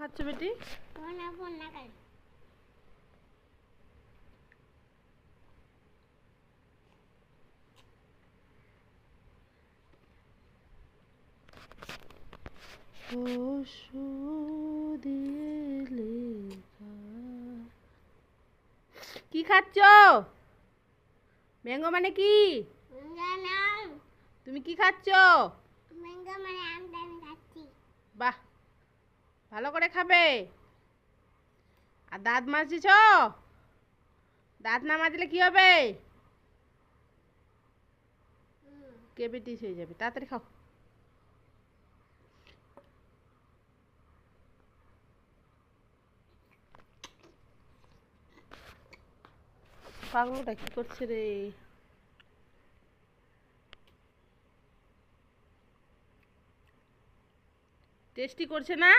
খাচ্ছ বেটি? কি খাচ্ছ? ম্যাঙ্গো মানে কি? তুমি কি খাচ্ছ? বাহ, ভালো করে খাবে। আর দাঁত মাজছিস? দাঁত না মাজলে কি হবে? কেভিটিস হয়ে যাবে। তাড়াতাড়ি খাও। পাগলটা কি করছে রে? টেস্টি করছে না?